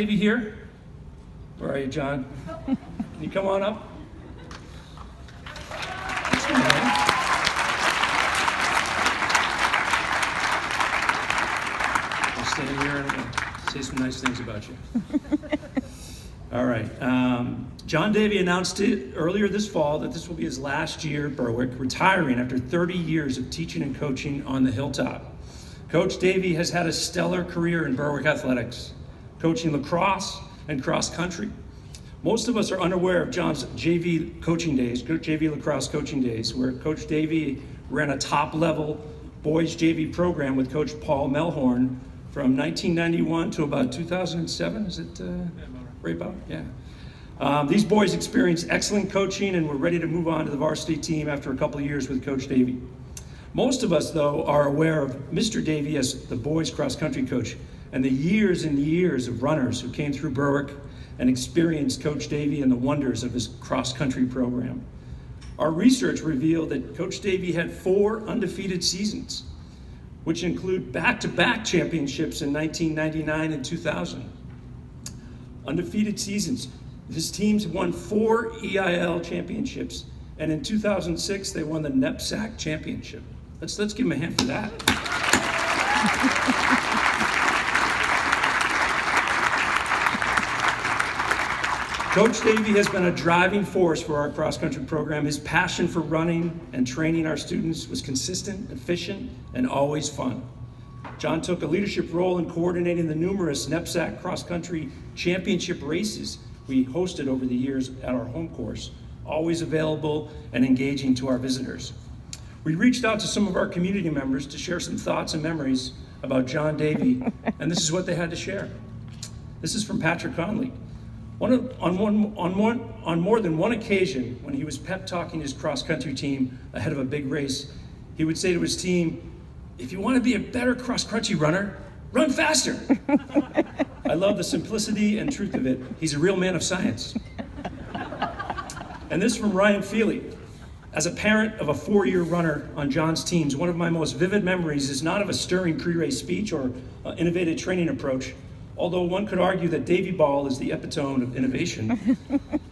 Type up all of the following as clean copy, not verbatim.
Davey here? Where are you, John? Can you come on up? I'll stand here and say some nice things about you. All right. John Davey announced it earlier this fall that this will be his last year at Berwick, retiring after 30 years of teaching and coaching on the hilltop. Coach Davey has had a stellar career in Berwick athletics, coaching lacrosse and cross country. Most of us are unaware of John's JV coaching days, JV lacrosse coaching days, where Coach Davey ran a top-level boys JV program with Coach Paul Melhorn from 1991 to about 2007. Is it right about? Yeah. These boys experienced excellent coaching and were ready to move on to the varsity team after a couple of years with Coach Davey. Most of us, though, are aware of Mr. Davey as the boys cross-country coach and the years and years of runners who came through Berwick and experienced Coach Davey and the wonders of his cross-country program. Our research revealed that Coach Davey had 4 undefeated seasons, which include back-to-back championships in 1999 and 2000. Undefeated seasons. His teams won 4 EIL championships, and in 2006 they won the NEPSAC championship. Let's give him a hand for that. Coach Davey has been a driving force for our cross-country program. His passion for running and training our students was consistent, efficient, and always fun. John took a leadership role in coordinating the numerous NEPSAC cross-country championship races we hosted over the years at our home course, always available and engaging to our visitors. We reached out to some of our community members to share some thoughts and memories about John Davey, and this is what they had to share. This is from Patrick Conley. On more than one occasion, when he was pep talking his cross-country team ahead of a big race, he would say to his team, "If you want to be a better cross-country runner, run faster." I love the simplicity and truth of it. He's a real man of science. And this from Ryan Feely. As a parent of a 4-year runner on John's teams, one of my most vivid memories is not of a stirring pre-race speech or innovative training approach, although one could argue that Davey Ball is the epitome of innovation.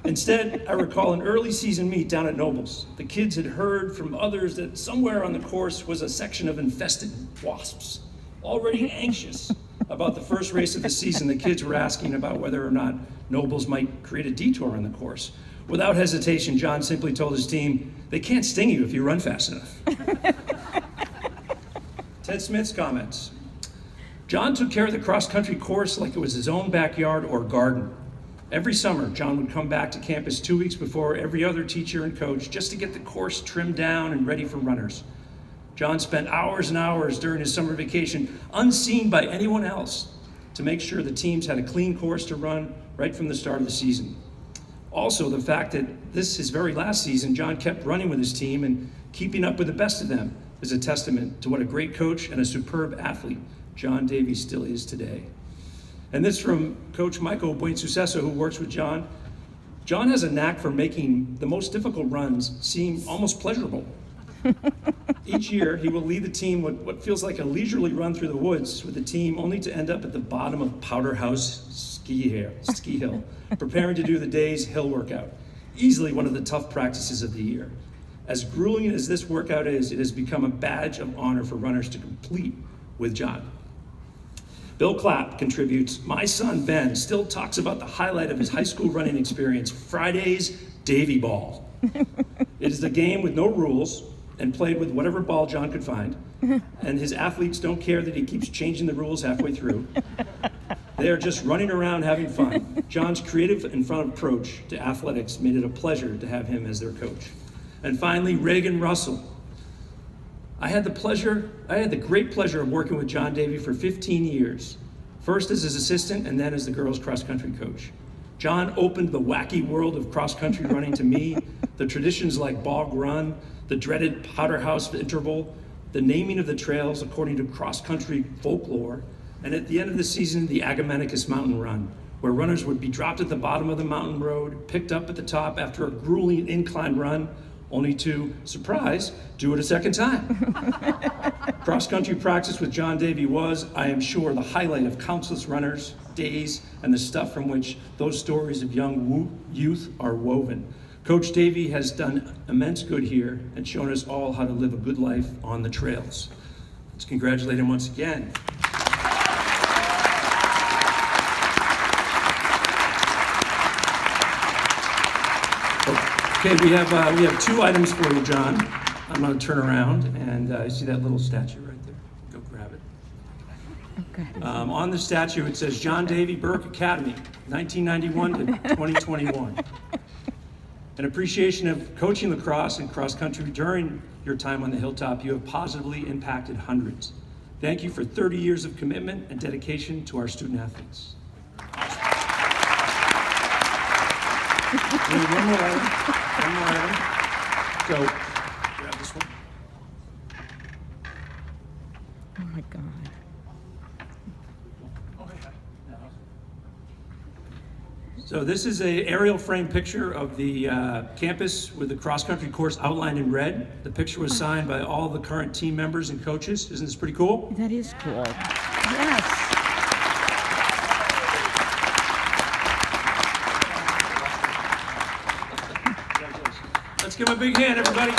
Instead, I recall an early season meet down at Nobles. The kids had heard from others that somewhere on the course was a section of infested wasps. Already anxious about the first race of the season, the kids were asking about whether or not Nobles might create a detour on the course. Without hesitation, John simply told his team, "They can't sting you if you run fast enough." Ted Smith's comments. John took care of the cross-country course like it was his own backyard or garden. Every summer, John would come back to campus 2 weeks before every other teacher and coach just to get the course trimmed down and ready for runners. John spent hours and hours during his summer vacation, unseen by anyone else, to make sure the teams had a clean course to run right from the start of the season. Also, the fact that his very last season, John kept running with his team and keeping up with the best of them is a testament to what a great coach and a superb athlete John Davey still is today. And this from Coach Michael Buensuceso, who works with John. John has a knack for making the most difficult runs seem almost pleasurable. Each year, he will lead the team what feels like a leisurely run through the woods with the team, only to end up at the bottom of Powder House Ski Hill, preparing to do the day's hill workout. Easily one of the tough practices of the year. As grueling as this workout is, it has become a badge of honor for runners to complete with John. Bill Clapp contributes, "My son Ben still talks about the highlight of his high school running experience, Friday's Davey Ball. It is the game with no rules and played with whatever ball John could find, and his athletes don't care that he keeps changing the rules halfway through. They are just running around having fun. John's creative and fun approach to athletics made it a pleasure to have him as their coach." And finally, Reagan Russell. I had the great pleasure of working with John Davey for 15 years, first as his assistant and then as the girls' cross-country coach. John opened the wacky world of cross-country running to me, the traditions like Bog Run, the dreaded Powder House interval, the naming of the trails according to cross-country folklore, and at the end of the season, the Agamenicus Mountain Run, where runners would be dropped at the bottom of the mountain road, picked up at the top after a grueling incline run, only to, surprise, do it a second time. Cross-country practice with John Davey was, I am sure, the highlight of countless runners, days, and the stuff from which those stories of young youth are woven. Coach Davey has done immense good here and shown us all how to live a good life on the trails. Let's congratulate him once again. Okay, we have 2 items for you, John. I'm going to turn around, and you see that little statue right there. Go grab it. Okay. On the statue, it says John Davey Burke Academy, 1991 to 2021. An appreciation of coaching lacrosse and cross country during your time on the hilltop, you have positively impacted hundreds. Thank you for 30 years of commitment and dedication to our student athletes. One more item. So, grab this one. Oh my God. So this is an aerial frame picture of the campus with the cross-country course outlined in red. The picture was signed by all the current team members and coaches. Isn't this pretty cool? That is cool. Yes. Let's give him a big hand, everybody.